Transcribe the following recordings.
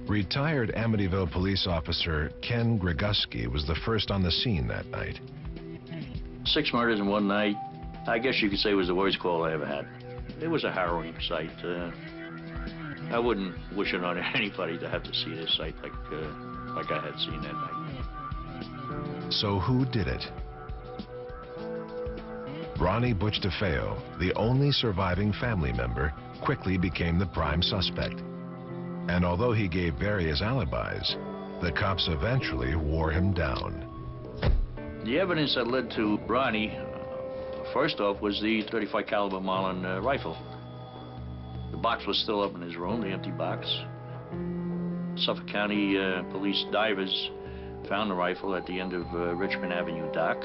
Retired Amityville police officer Ken Griguski was the first on the scene that night. 6 murders in one night. I guess you could say it was the worst call I ever had. It was a harrowing sight. I wouldn't wish it on anybody to have to see this sight like I had seen that night. So who did it? Ronnie Butch DeFeo, the only surviving family member, quickly became the prime suspect. And although he gave various alibis, the cops eventually wore him down. The evidence that led to Ronnie, first off, was the .35 caliber Marlin rifle. The box was still up in his room, the empty box. Suffolk County police divers found the rifle at the end of Richmond Avenue dock.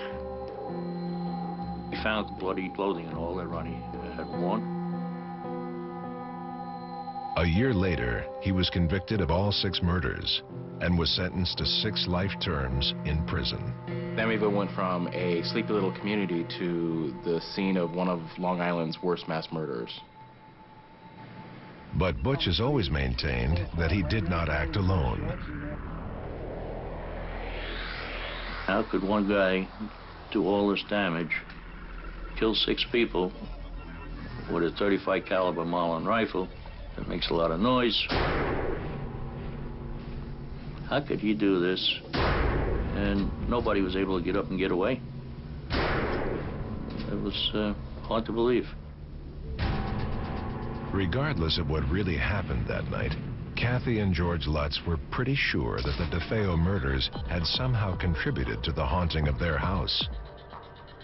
He found bloody clothing and all that Ronnie had worn. A year later, he was convicted of all 6 murders and was sentenced to 6 life terms in prison. Amityville went from a sleepy little community to the scene of one of Long Island's worst mass murders. But Butch has always maintained that he did not act alone. How could one guy do all this damage, kill 6 people with a .35 caliber Marlin rifle that makes a lot of noise? How could he do this and nobody was able to get up and get away? It was hard to believe. Regardless of what really happened that night, Kathy and George Lutz were pretty sure that the DeFeo murders had somehow contributed to the haunting of their house.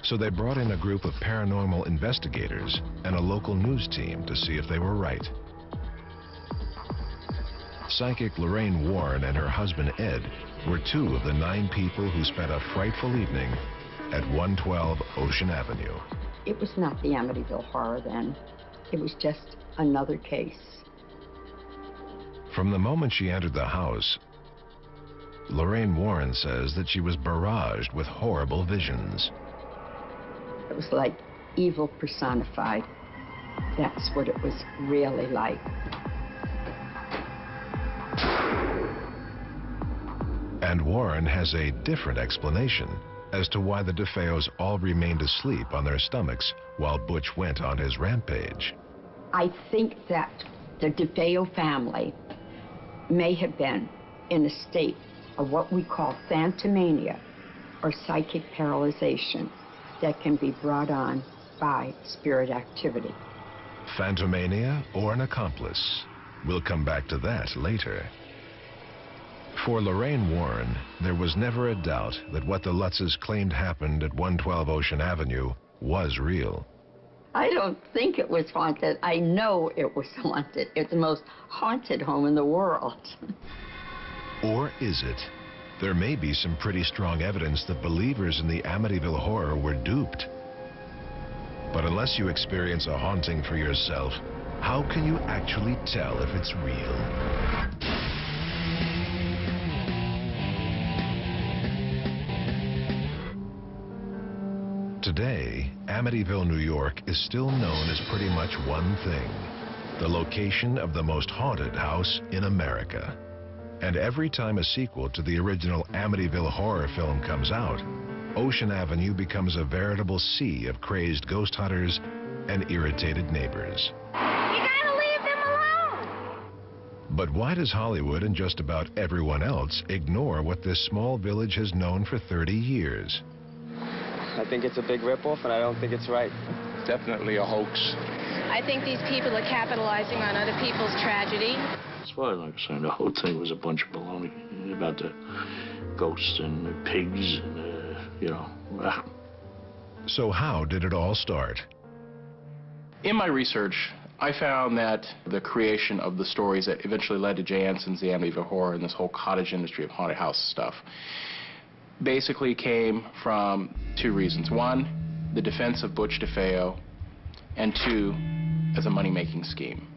So they brought in a group of paranormal investigators and a local news team to see if they were right. Psychic Lorraine Warren and her husband Ed were 2 of the 9 people who spent a frightful evening at 112 Ocean Avenue. It was not the Amityville Horror then. It was just another case. From the moment she entered the house, Lorraine Warren says that she was barraged with horrible visions. It was like evil personified. That's what it was really like. And Warren has a different explanation as to why the DeFeos all remained asleep on their stomachs while Butch went on his rampage. I think that the DeFeo family may have been in a state of what we call phantomania, or psychic paralyzation, that can be brought on by spirit activity. Phantomania or an accomplice? We'll come back to that later. For Lorraine Warren, there was never a doubt that what the Lutzes claimed happened at 112 Ocean Avenue was real. I don't think it was haunted. I know it was haunted. It's the most haunted home in the world. Or is it? There may be some pretty strong evidence that believers in the Amityville Horror were duped. But unless you experience a haunting for yourself, how can you actually tell if it's real? Today, Amityville, New York is still known as pretty much one thing: the location of the most haunted house in America. And every time a sequel to the original Amityville horror film comes out, Ocean Avenue becomes a veritable sea of crazed ghost hunters and irritated neighbors. You gotta leave them alone! But why does Hollywood and just about everyone else ignore what this small village has known for 30 years? I think it's a big ripoff, and I don't think it's right. Definitely a hoax. I think these people are capitalizing on other people's tragedy. As far as I'm concerned, the whole thing was a bunch of baloney about the ghosts and the pigs and, you know. So how did it all start? In my research, I found that the creation of the stories that eventually led to Jay Anson's The Amityville Horror and this whole cottage industry of haunted house stuff basically came from 2 reasons. 1, the defense of Butch DeFeo, and 2, as a money-making scheme.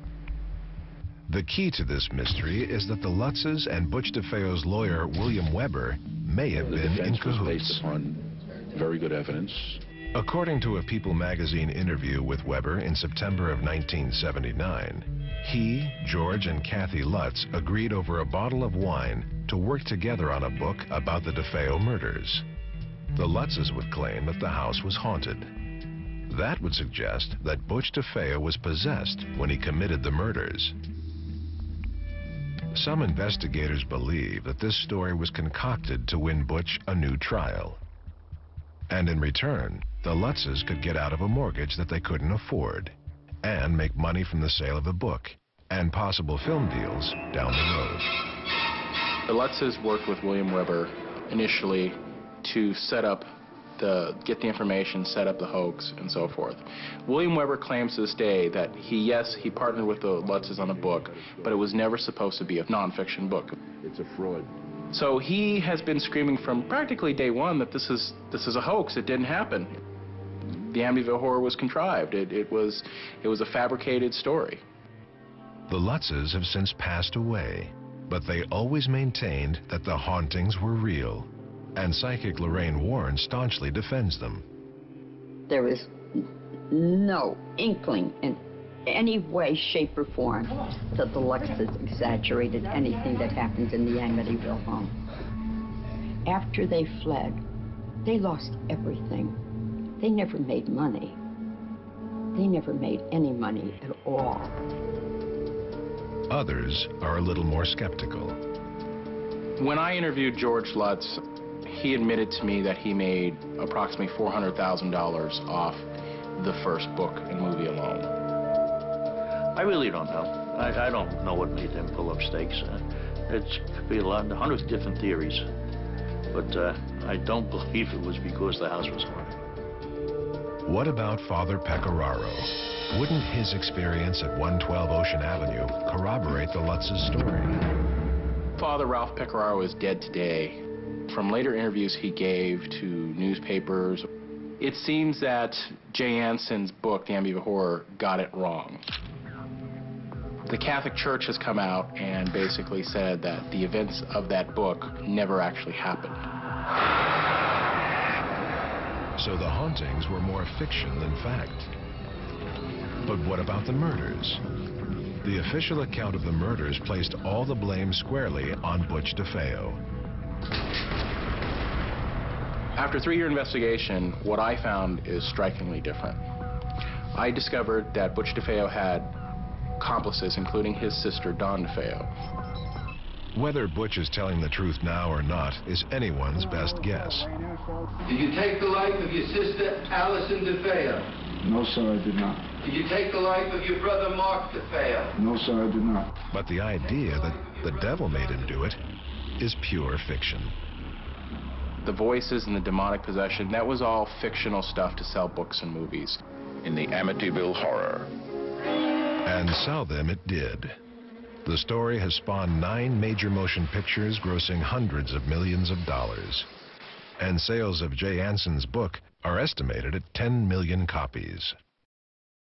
The key to this mystery is that the Lutzes and Butch DeFeo's lawyer, William Weber, may have been in The defense was cahoots. based upon very good evidence According to a People magazine interview with Weber in September of 1979, he, George, and Kathy Lutz agreed over a bottle of wine to work together on a book about the DeFeo murders. The Lutzes would claim that the house was haunted. That would suggest that Butch DeFeo was possessed when he committed the murders. Some investigators believe that this story was concocted to win Butch a new trial. And in return, the Lutzes could get out of a mortgage that they couldn't afford and make money from the sale of the book and possible film deals down the road. The Lutzes worked with William Weber initially to get the information, set up the hoax, and so forth. William Weber claims to this day that he partnered with the Lutzes on a book, but it was never supposed to be a nonfiction book. It's a fraud. So he has been screaming from practically day one that this is a hoax. It didn't happen. The Amityville Horror was contrived. It was a fabricated story. The Lutzes have since passed away, but they always maintained that the hauntings were real, and psychic Lorraine Warren staunchly defends them. There is no inkling in any way, shape, or form that the Lutzes exaggerated anything that happened in the Amityville home. After they fled, they lost everything. They never made money. They never made any money at all. Others are a little more skeptical. When I interviewed George Lutz, he admitted to me that he made approximately $400,000 off the first book and movie alone. I really don't know. I don't know what made them pull up stakes. It could be hundreds of different theories. But I don't believe it was because the house was haunted. What about Father Pecoraro? Wouldn't his experience at 112 Ocean Avenue corroborate the Lutz's story? Father Ralph Pecoraro is dead today. From later interviews he gave to newspapers, it seems that Jay Anson's book, The Amityville Horror, got it wrong. The Catholic Church has come out and basically said that the events of that book never actually happened. So the hauntings were more fiction than fact. But what about the murders? The official account of the murders placed all the blame squarely on Butch DeFeo. After a 3-year investigation, what I found is strikingly different. I discovered that Butch DeFeo had accomplices, including his sister, Dawn DeFeo. Whether Butch is telling the truth now or not is anyone's best guess. Did you take the life of your sister, Allison DeFeo? No, sir, I did not. Did you take the life of your brother, Mark DeFeo? No, sir, I did not. But the idea that the devil made him do it is pure fiction. The voices and the demonic possession, that was all fictional stuff to sell books and movies. In the Amityville Horror. And sell them it did. The story has spawned 9 major motion pictures grossing hundreds of millions of dollars. And sales of Jay Anson's book are estimated at 10 million copies.